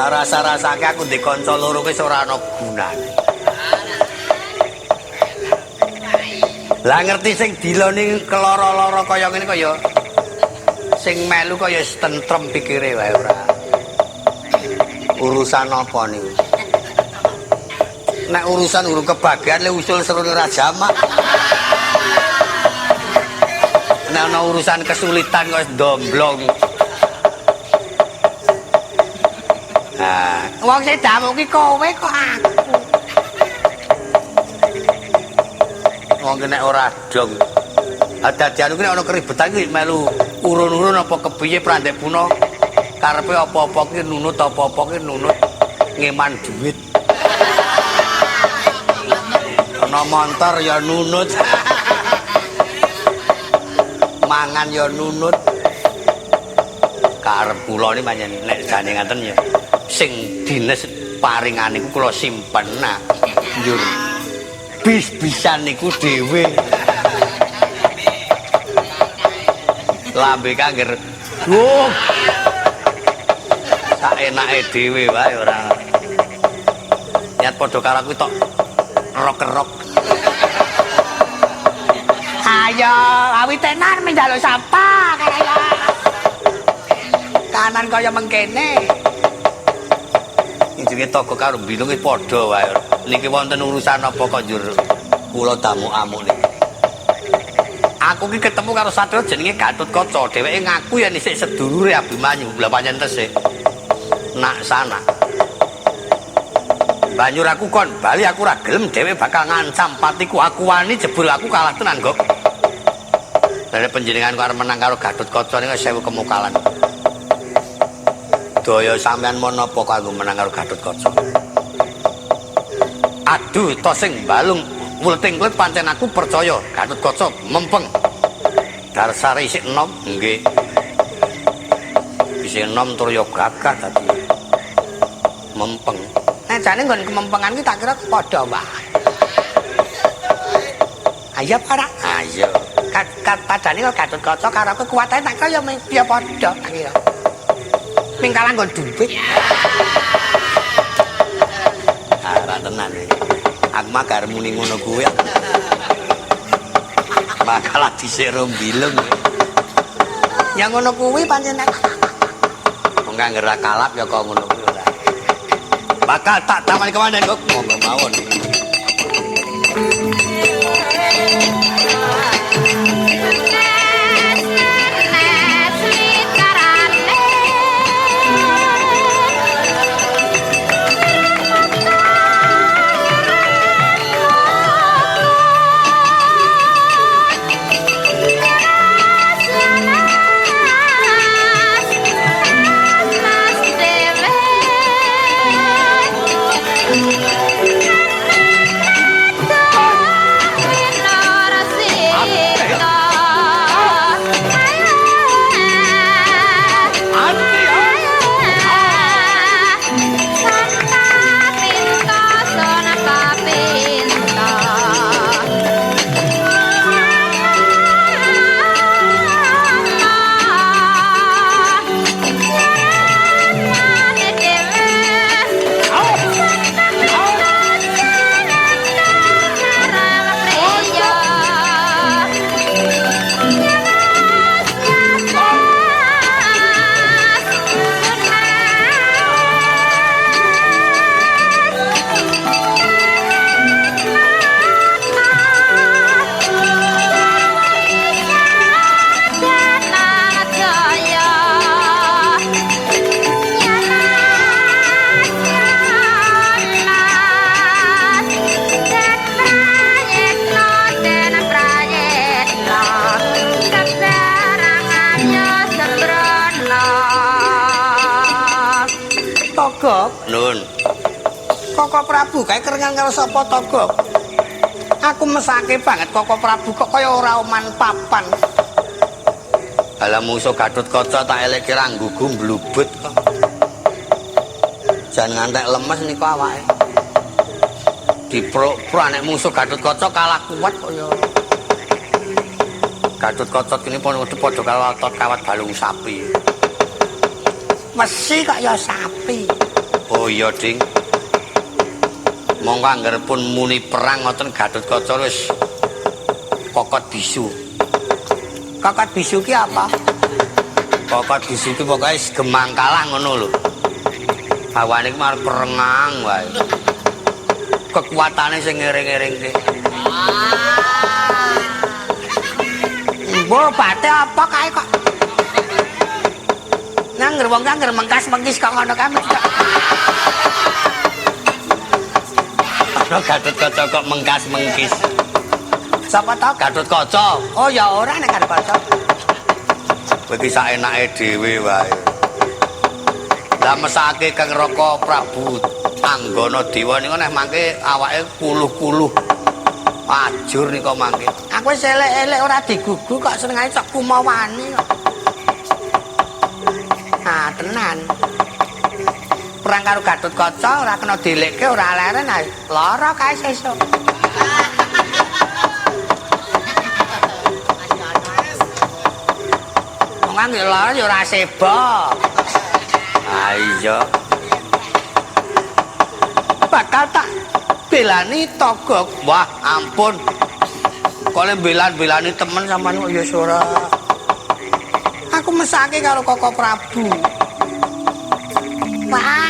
rasa-rasake aku ndek kanca loro wis ora ana gunane. Lah ngerti sing diloni keloro-loro kaya ngene kaya sing melu kaya tentrem pikire wae ora. Urusan apa niku? Nek urusan urung kebagian le usul serune ra jamak. Nek ana urusan kesulitan kok ndomblong. Nah, wong sing damu ki kowe kok aku. Wong nek ora dong. Dadian kuwi ana keribetan kuwi melu urun-urun apa kepiye prandek puna karepe apa-apa ki nunut apa-apa ki nunut ngeman duit. Ana montor ya nunut. Mangan ya nunut. Karep kula ni pancen nek jane ngaten ya sing dinas paringan niku kula simpen nak njur bis-bisan niku dhewe. Lambe kangger sak enake dhewe wae ora. Niat padha karo aku tok rok-rok. Ayo, awi tenan menjaluk sapa kaya kanan kaya mengkene. Jenenge toko karo bilunge padha wae. Niki wonten urusan apa kok njur kula tamu-amu niki. Aku ki ketemu karo satria jenenge Gatotkaca. Dheweke ngaku yen isih sedulure Abimanyu. Lah pancen tesih. Nak sana. Banjur aku kon bali aku ora gelem dhewe bakal ngancam patiku. Aku wani jebul aku kalah tenan, Gok. Dari panjenengan karo menang karo Gatotkaca niku 1000 kemukalan. Daya sampean menapa kanggo menang karo Gatotkaca? Aduh, to sing balung wulting-kulit pancen aku percaya Gatotkaca mempeng. Darsare isih enom, nggih. Isih enom tur ya gagah dadi mempeng. Nek jane nggon kemempengan ki tak kira padha wae. Ayo para, ayo. Padane kok Gatotkaca karo kekuatane tak kira ya padha tak kira. Ping kalah nggon duit. Ora tenan iki. Aku mah gar muni ngono kuwi. Makalah dhisik rombilung. Ya ngono kuwi pancen wong kanggo ra kalap ya kok ngono kuwi ora. Bakal tak tamani komandan kok monggo mawon. Gok. Nun. Koko Prabu kae kerengan karo sapa to, Gok? Aku mesake banget Koko Prabu kok kaya ora oman papan. Ala musuh Gatotkaca tak eleke ra nggugu mblubut kok. Jan ngantek lemes niku awake. Diprok-prok nek musuh Gatotkaca kalah kuat kok ya. Gatotkaca kene padha karo kawat balung sapi. Mesi kok ya sapi. Oh iya, Ding. Monggo anggeripun muni perang ngoten Gatotkaca wis kokot bisu. Kokot bisu ki apa? Kokot bisu ki pokoke gemang kalah ngono lho. Hawane ki marep perengang wae. Kekuatane sing ngering-ngering ki. Mbok bate apa kae kok? Nang wong kang mengkas mengkis kok ngono kae. Ana Gatotkaca kok mengkas mengkis. Sapa tau Gatotkaca? Oh ya ora nek Gatotkaca. Kowe iki saenake dhewe wae. Lah mesake Kang Raka Prabu Anggana Dewa niku nek mangke awake puluh-puluh ajur nika mangke. Aku wis elek-elek ora digugu kok senengane cok kumawani kok. Ah tenan. Perang karo Gatotkaca ora kena dilekke ora leren ae. Lara kae sesuk. Wong nggih lara ya ora seba. Ah iya. Bakal tak belani togok. Wah, ampun. Kole belan-belani temen sampean kok ya ora. Aku mesake karo Koko Prabu. Wah.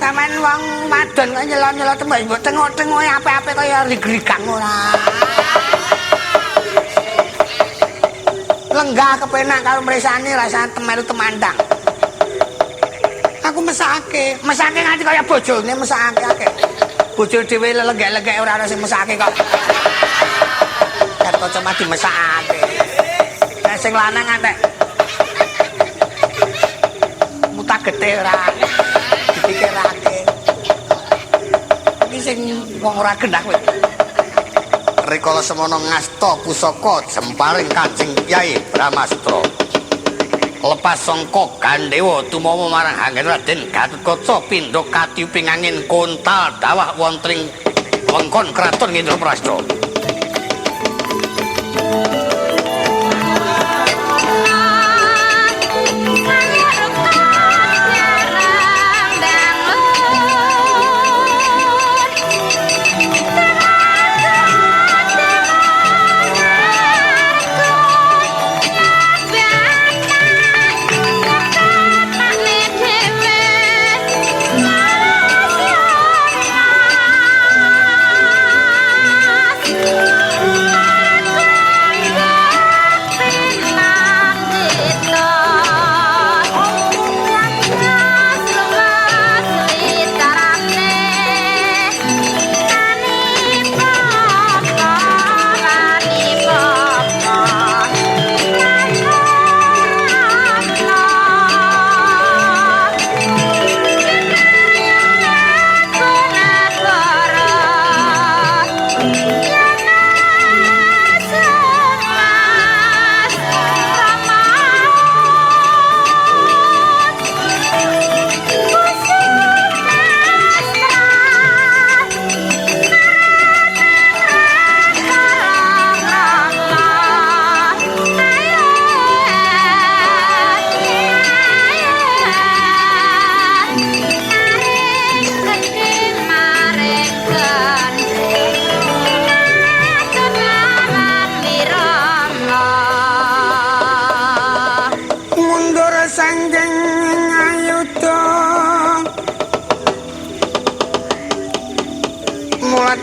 Sampeyan wong wadon kok nyelon-nyelon tembak mbok tengok-tengoke ape-ape kaya rig-rigang ora. Lenggah kepenak karo mresani rasane temelu temandang. Aku mesake nganti kaya bojone mesake akeh. Bojo dhewe lelegek-legek ora ana sing mesake kok. Gatotkaca mah dimesake. Nek sing lanang antek mutak getih ora dipikirake. Iki sing wong ora genah kowe. Rikala semono ngasta pusaka jemparing Kanjeng Kyai Bramastra. Lepas sangka Gandewa tumawa marang anggen Raden Gatotkaca pindha katiuping angin kontal dawah wonten wengkon kraton Indraprastha.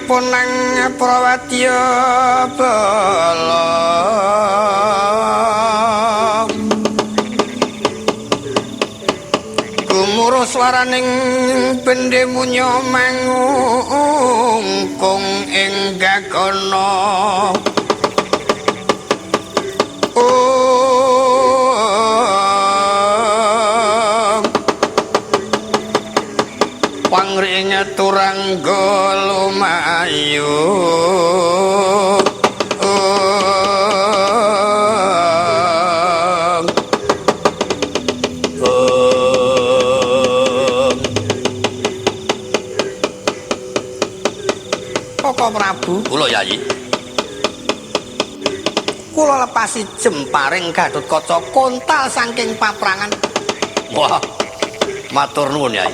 Ponang Prawadya Bala gumuruh swaraning bendhe munya mangungkung ing gagana pangrinya turangga lumayu Koko Prabu kula Yayi kula lepasi jemparing Gatotkaca kontal saking paprangan. Wah Matur nuwun Yai.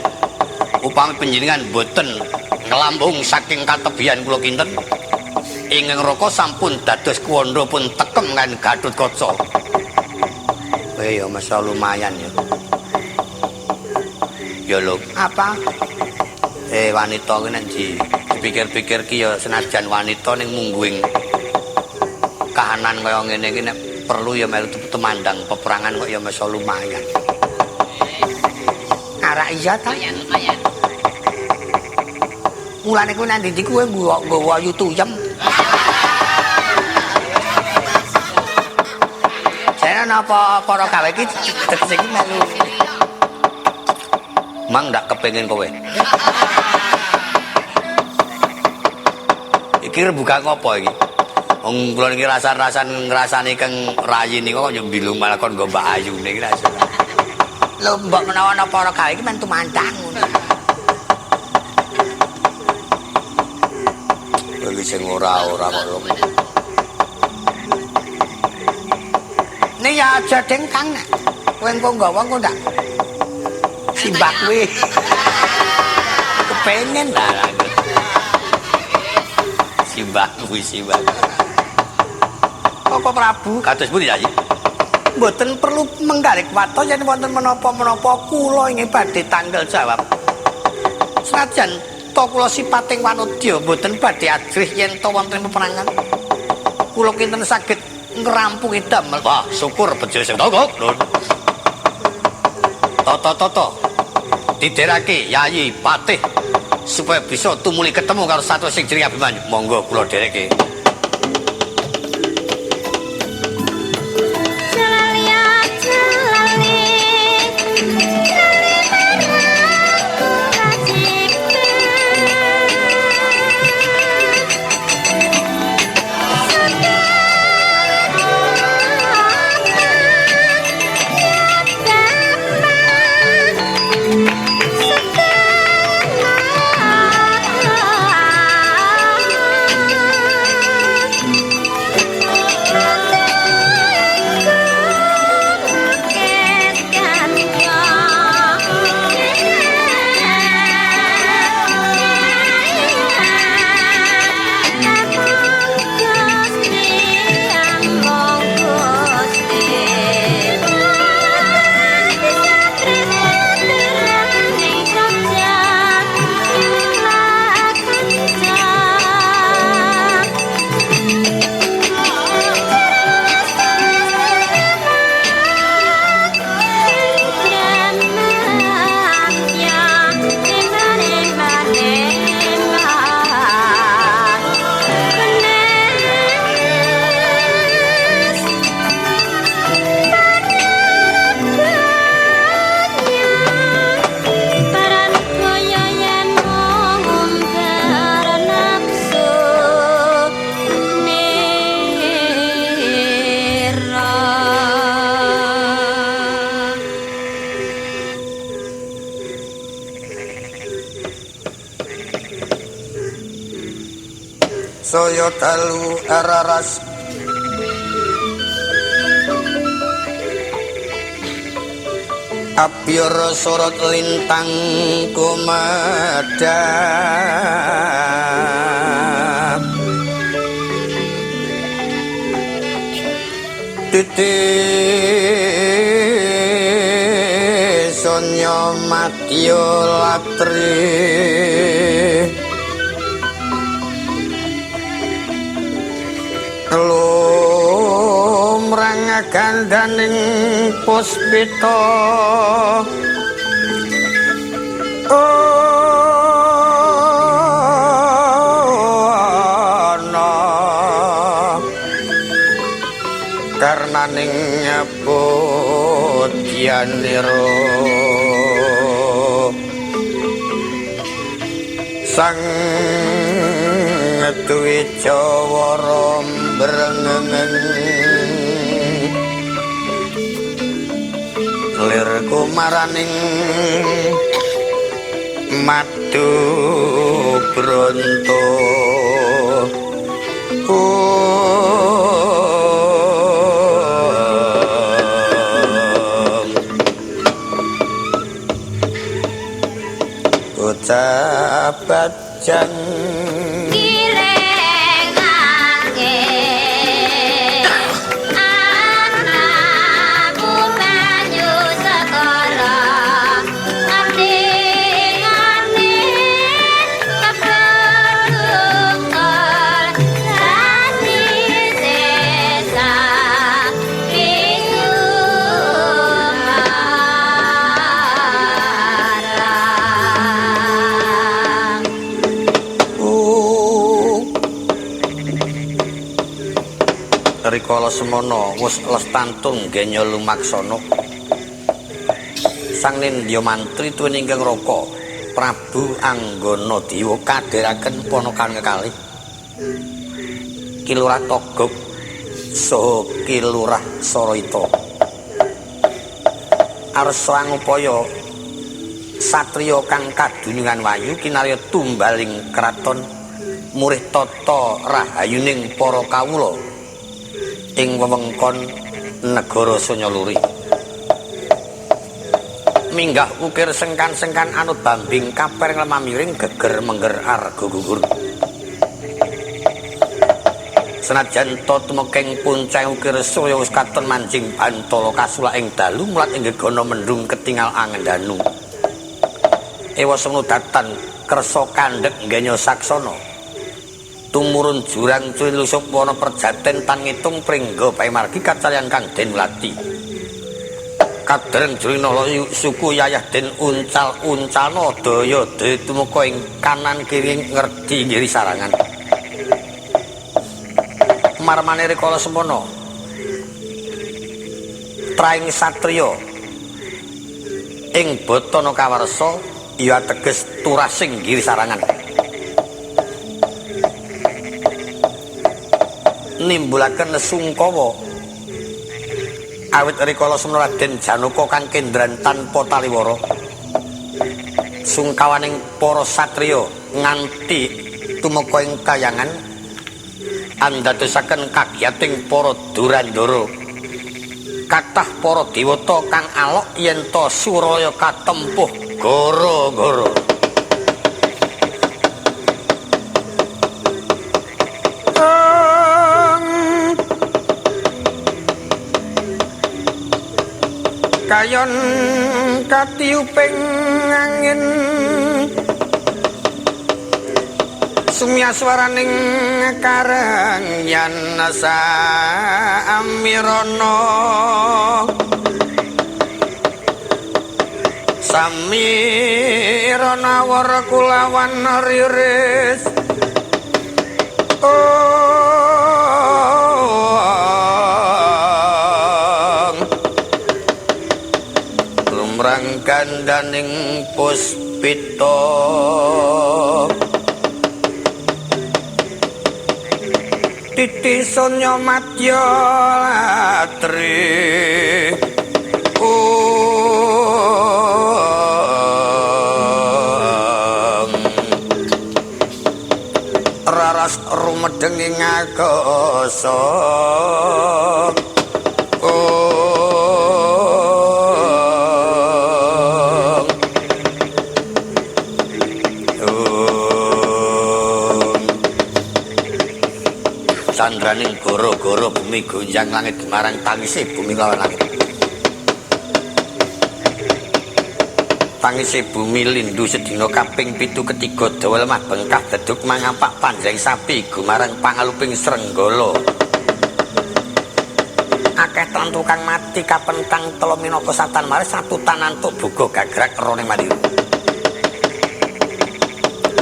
Upami panjenengan boten ngelambung saking katebian kula kinten, ingkang raka sampun dados kuwanda pun tekem kan Gatotkaca. Ya masa lumayan ya. Ya lho, apa? Wanita ki nek dipikir-pikir ki ya senajan wanita ning mungguing kahanan kaya ngene iki nek perlu ya melu temandang peperangan kok ya masa lumayan. Arek iya ta? Lumayan. Mulane kuwi nang ndi kuwi nggawa ayu tuyem. Jane napa para gawe iki tegese iki melu. Mang ndak kepengin kowe. Iki rebuka ngopo iki? Wong kula niki rasan-rasan ngrasani keng rayi niku kok yo mbilung malah kon nggo Mbak Ayu niki ra. Lho mbok menawa napa para gawe iki men tumandang ngono. Iki sing ora-ora kok lho. Nek ya aja dengkang nek. Kowe engko nggawa engko ndak. Simbak kuwi. Kepengen ta. Simbak kuwi simbak. Bapak Prabu kados pundi Yai? Mboten perlu menggalih wato yen wonten menapa-menapa kula ingin badhe tanggal jawab. Senajan to kula sipating wanodya mboten badhe ajrih yen to wonten peperangan. Kula kinten saged ngrampungi damel. Wah, syukur bejo sing togok. Toto diderake Yayi Patih supaya bisa tumuli ketemu karo satu sing jenenge Abimanyu. Monggo kula dereke. Saya dalu araras Abiyara sorot lintang kumadhap Titik sonya matya latri lumrang gandaning puspita ana karnaning putyanira sang duwe jawara brengeng lir kumaraning madu bronto bajang kireng angin anakku banyu segara ngati-ngati keberungan rasi sesa rikala semana wis lestantung genya lumaksana sang nindya mantri tuwin ingkang raka Prabu Anggana Dewa kadhiraken ponakan kekalih Ki Lurah Togog saha Ki Lurah Sarayata arsa ngupaya satriya kang kadunungan wayu kinarya tumbaling kraton murih tata rahayuning para kawula ing wewengkon negara Sanyaluri minggah ukir sengkan-sengkan anut bambing kaper lemamiring geger mengger arga gugur senajan to tumeking puncak ukir surya wis katon manjing bantala kasulak ing dalu mulat ing gegana mendung ketingal angendanu ewa semunu datan kersa kandhek nggenya saksana tumurun jurang cuwin lusuk wana perjaten tan ngitung pringga paemargi kacalyan kang den lati kadreng juring nala suku yayah den uncal-uncalna daya tumeka ing kanan kiri ngerdi ngiri sarangan marmane rikala semana traing satriya ing batana kawarsa ya teges turasing ngiri sarangan nimbulaken sungkawa awit rikala semana Raden Janaka kang kendran tanpa taliwara sungkawaning para satriya nganti tumeka ing kayangan andadosaken kagiyating para durandara kathah para dewata kang alok yen to Suraya katempuh gara-gara kayon katiuping angin sumyaswaraning karangyan samirana samirana war kulawan riris rangkandaning puspita titisanya madya latri raras rumedeng ing akasa sandraning goro-goro bumi gonjang langit marang tangise bumi lawan langit tangise bumi lindu sedina kaping 7 ketiga dawa lemah bengkah deduk mangampak panjang sapi gumarang pangaluping srenggala akeh tantu kang mati kapentang telo minangka satan maris satu tanantuk boga gagrak roning mandiru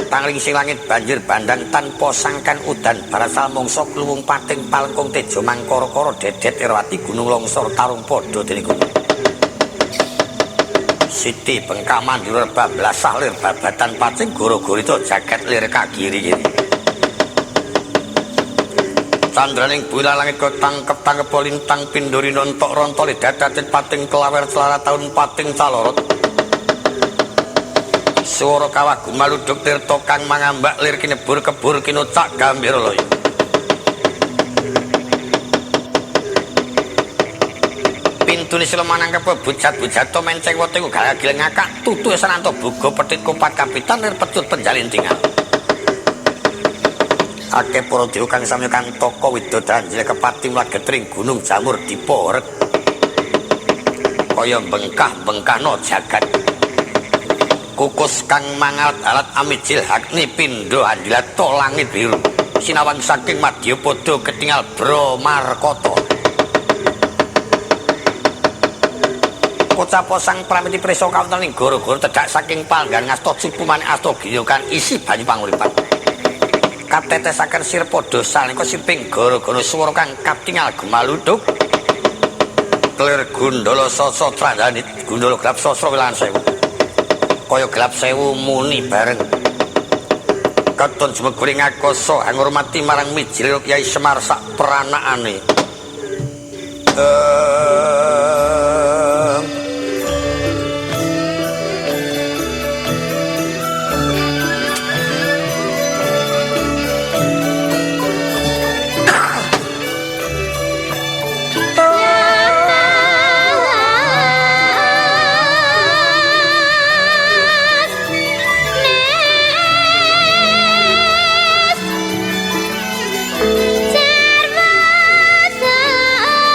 pangling sing langit banjir bandang tanpa sangkan udan barasal mangsa kluwung pating palengkung tejo mangkara-kara dedet irwati gunung longsor tarung padha dene gunung Siti bengkah mandur bablas salir babatan pacing goro-gorito jaket lir kagiri candraning bulan langit kok tangkep lintang pinduri nontok rontoli dadatit pating kelawer celara taun pating calorot swara kawah gumaludhuk tirta kang mangambak lir kinebur kebur kinucak gambira laya kudune sila manang kebujat-bujat to menceng wete ku gagil ngakak tutu sananto bugo petit kupat kapitan lir pecut penjalin tinggal. Akeh para dewa kang samya kang toko widodari kepati mlagetring gunung jamur diporek. Kaya bengkah-bengkahno jagat. Kukus kang mangalat-alat amijil hakni pindha andilat to langit biru. Sinawang saking Madyapada ketingal Bramarkata. Kocapa sang pramiti prisa kawonten ing gara-gara tedhak saking palenggan ngasta cupuman asta giyokan isi banyu panguripan. Katetesaken sir padha saling simping gara-gara swara kang katingal gemaluduk. Klir Gundala Sasa Trandani Gundala Gelap Sasra Wilangan Sewu. Kaya gelap sewu muni bareng. Katon jemegring akasa ngurmati marang mijil Kyai Semar sak peranakane. Sarva saraya